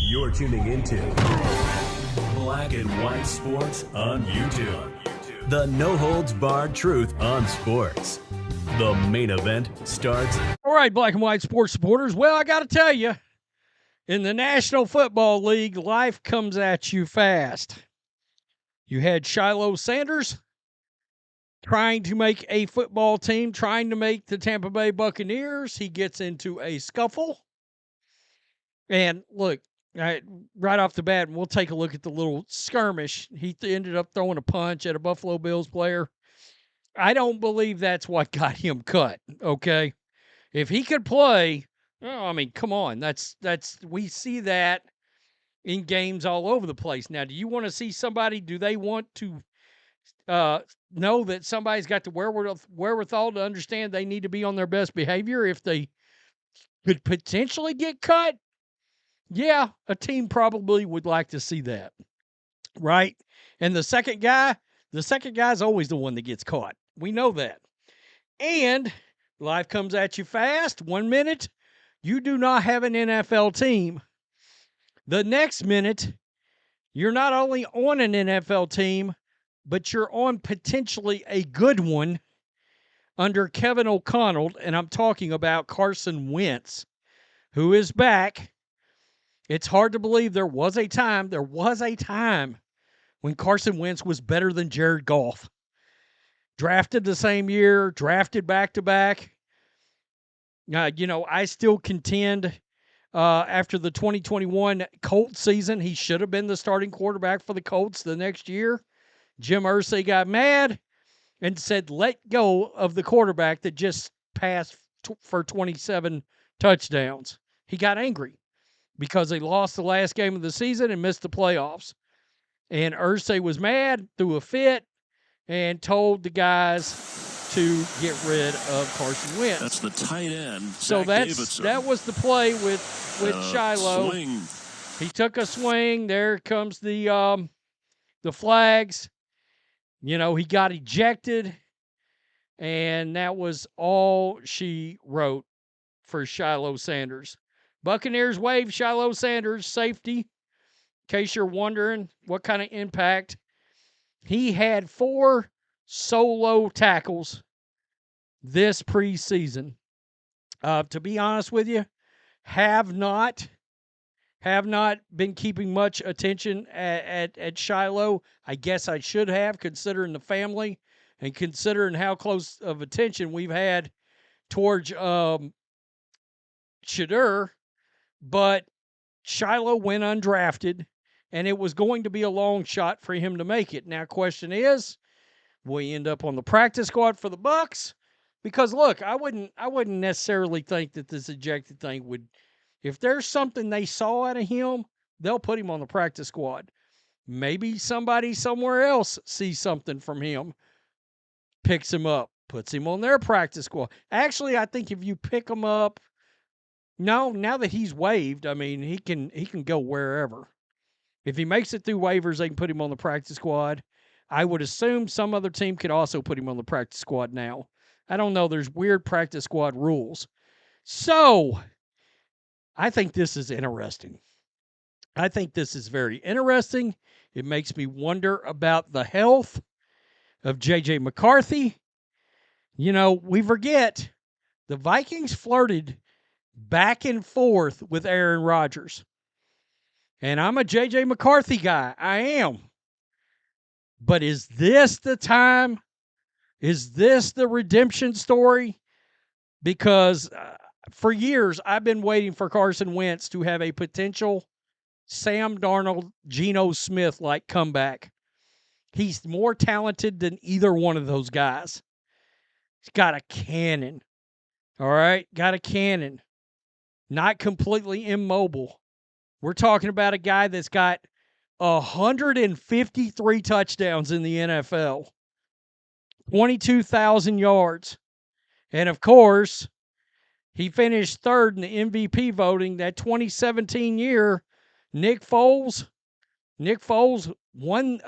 You're tuning into Black and White Sports on YouTube. The no-holds-barred truth on sports. The main event starts. All right, Black and White sports supporters. Well, I got to tell you, in the National Football League, life comes at you fast. You had Shiloh Sanders trying to make a football team, trying to make the Tampa Bay Buccaneers. He gets into a scuffle. And look, right off the bat, we'll take a look at the little skirmish. He ended up throwing a punch at a Buffalo Bills player. I don't believe that's what got him cut, okay? If he could play, I mean, come on. We see that in games all over the place. Now, do you want to see somebody, do they want to know that somebody's got the wherewithal to understand they need to be on their best behavior if they could potentially get cut? Yeah, a team probably would like to see that, right? And the second guy's always the one that gets caught. We know that. And life comes at you fast. 1 minute, you do not have an NFL team. The next minute, you're not only on an NFL team, but you're on potentially a good one under Kevin O'Connell, and I'm talking about Carson Wentz, who is back. It's hard to believe there was a time when Carson Wentz was better than Jared Goff. Drafted the same year, drafted back-to-back. I still contend after the 2021 Colts season, he should have been the starting quarterback for the Colts the next year. Jim Irsay got mad and said, let go of the quarterback that just passed for 27 touchdowns. He got angry because they lost the last game of the season and missed the playoffs. And Irsay was mad, threw a fit, and told the guys to get rid of Carson Wentz. That's the tight end. So that was the play with Shiloh. Swing. He took a swing. There comes the flags. He got ejected, and that was all she wrote for Shiloh Sanders. Buccaneers waive Shiloh Sanders safety. In case you're wondering what kind of impact. He had 4 solo tackles this preseason. To be honest with you, have not been keeping much attention at Shiloh. I guess I should have, considering the family and considering how close of attention we've had towards Shadur. But Shiloh went undrafted, and it was going to be a long shot for him to make it. Now, question is, will he end up on the practice squad for the Bucs? Because look, I wouldn't necessarily think that this ejected thing would. If there's something they saw out of him, they'll put him on the practice squad. Maybe somebody somewhere else sees something from him, picks him up, puts him on their practice squad. Actually, I think if you pick him up, no, now that he's waived, I mean, he can go wherever. If he makes it through waivers, they can put him on the practice squad. I would assume some other team could also put him on the practice squad now. I don't know. There's weird practice squad rules. So, I think this is interesting. I think this is very interesting. It makes me wonder about the health of J.J. McCarthy. We forget the Vikings flirted back and forth with Aaron Rodgers. And I'm a J.J. McCarthy guy. I am. But is this the time? Is this the redemption story? Because for years, I've been waiting for Carson Wentz to have a potential Sam Darnold, Geno Smith-like comeback. He's more talented than either one of those guys. He's got a cannon. All right? Got a cannon. Not completely immobile. We're talking about a guy that's got 153 touchdowns in the NFL, 22,000 yards. And, of course, he finished third in the MVP voting that 2017 year. Nick Foles won,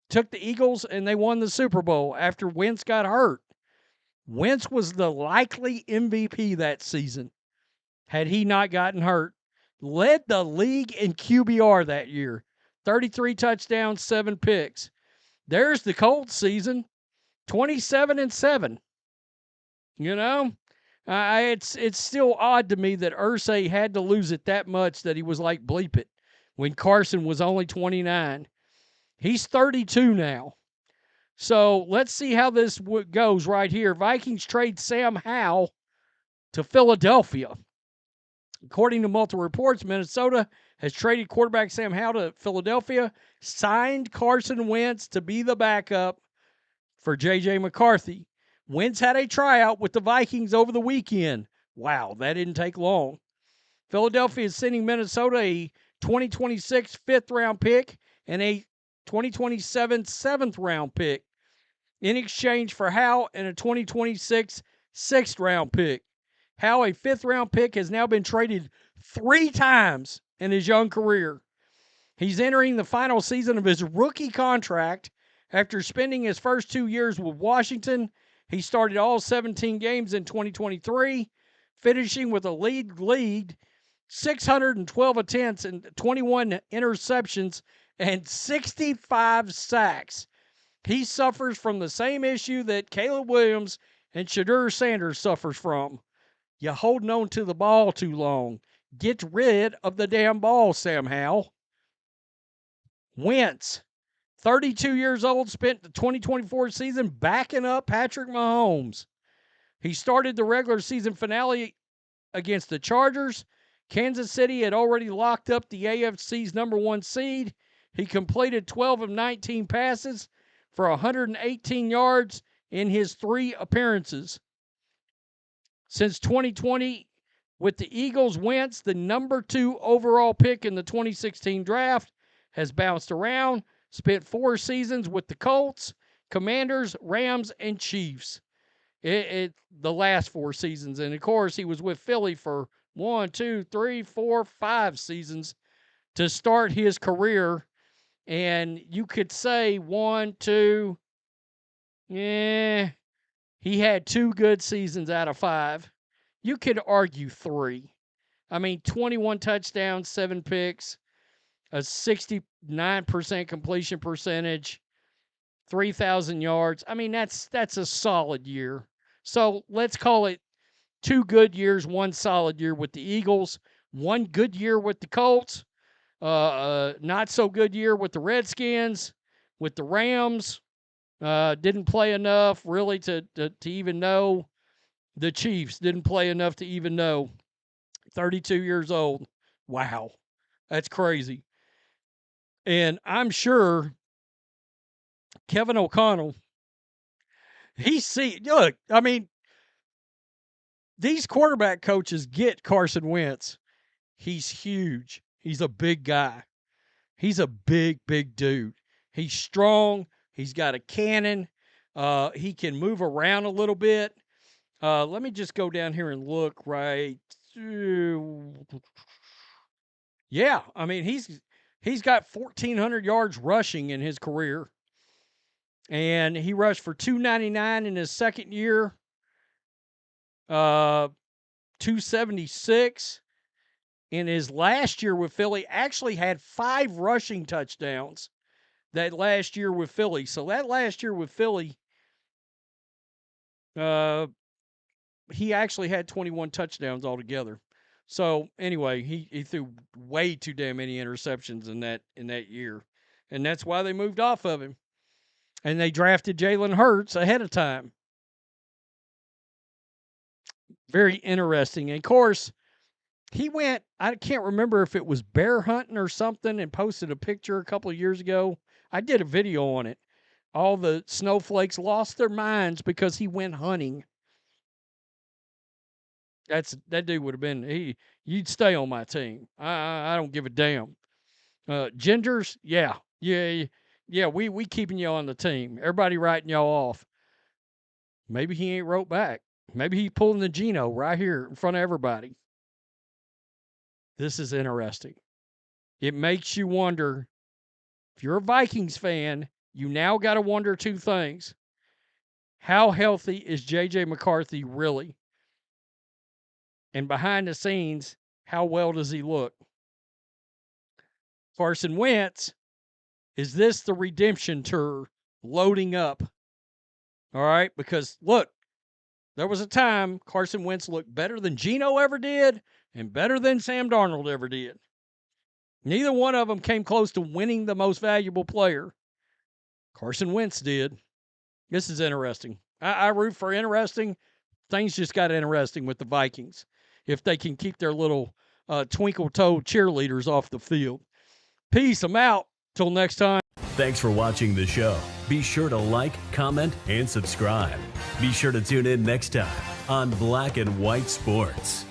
took the Eagles, and they won the Super Bowl after Wentz got hurt. Wentz was the likely MVP that season. had he not gotten hurt. Led the league in QBR that year. 33 touchdowns, 7 picks. There's the Colts season, 27-7. You know, it's still odd to me that Irsay had to lose it that much that he was like bleep it when Carson was only 29. He's 32 now. So let's see how this goes right here. Vikings trade Sam Howell to Philadelphia. According to multiple reports, Minnesota has traded quarterback Sam Howell to Philadelphia, signed Carson Wentz to be the backup for J.J. McCarthy. Wentz had a tryout with the Vikings over the weekend. Wow, that didn't take long. Philadelphia is sending Minnesota a 2026 fifth-round pick and a 2027 seventh-round pick in exchange for Howell and a 2026 sixth-round pick. Howell, a fifth-round pick, has now been traded 3 times in his young career. He's entering the final season of his rookie contract. After spending his first 2 years with Washington, he started all 17 games in 2023, finishing with a lead 612 attempts and 21 interceptions and 65 sacks. He suffers from the same issue that Caleb Williams and Shiloh Sanders suffers from. You're holding on to the ball too long. Get rid of the damn ball, Sam Howell. Wentz, 32 years old, spent the 2024 season backing up Patrick Mahomes. He started the regular season finale against the Chargers. Kansas City had already locked up the AFC's number 1 seed. He completed 12 of 19 passes for 118 yards in his 3 appearances. Since 2020, with the Eagles, Wentz, the number 2 overall pick in the 2016 draft, has bounced around, spent 4 seasons with the Colts, Commanders, Rams, and Chiefs. The last 4 seasons. And, of course, he was with Philly for 1, 2, 3, 4, 5 seasons to start his career. And you could say 1, 2, he had 2 good seasons out of 5. You could argue 3. I mean, 21 touchdowns, 7 picks, a 69% completion percentage, 3,000 yards. I mean, that's a solid year. So let's call it 2 good years, 1 solid year with the Eagles, 1 good year with the Colts, not so good year with the Redskins, with the Rams. Didn't play enough really to even know. The Chiefs didn't play enough to even know. 32 years old. Wow. That's crazy. And I'm sure Kevin O'Connell, look, I mean, these quarterback coaches get Carson Wentz. He's huge. He's a big guy. He's a big, big dude. He's strong. He's got a cannon. He can move around a little bit. Let me just go down here and look right. Yeah, I mean, he's got 1,400 yards rushing in his career. And he rushed for 299 in his second year. 276 in his last year with Philly. Actually had 5 rushing touchdowns that last year with Philly. So that last year with Philly, he actually had 21 touchdowns altogether. So anyway, he threw way too damn many interceptions in that year. And that's why they moved off of him. And they drafted Jalen Hurts ahead of time. Very interesting. And of course, he went, I can't remember if it was bear hunting or something, and posted a picture a couple of years ago. I did a video on it. All the snowflakes lost their minds because he went hunting. That dude would have been, you'd stay on my team. I don't give a damn. Gingers, yeah, we keeping you on the team. Everybody writing y'all off. Maybe he ain't wrote back. Maybe he pulling the Geno right here in front of everybody. This is interesting. It makes you wonder, if you're a Vikings fan, you now got to wonder 2 things. How healthy is J.J. McCarthy really? And behind the scenes, how well does he look? Carson Wentz, is this the redemption tour loading up? All right, because look, there was a time Carson Wentz looked better than Geno ever did and better than Sam Darnold ever did. Neither one of them came close to winning the most valuable player. Carson Wentz did. This is interesting. I root for interesting. Things just got interesting with the Vikings if they can keep their little twinkle-toed cheerleaders off the field. Peace. I'm out. Till next time. Thanks for watching the show. Be sure to like, comment, and subscribe. Be sure to tune in next time on Black and White Sports.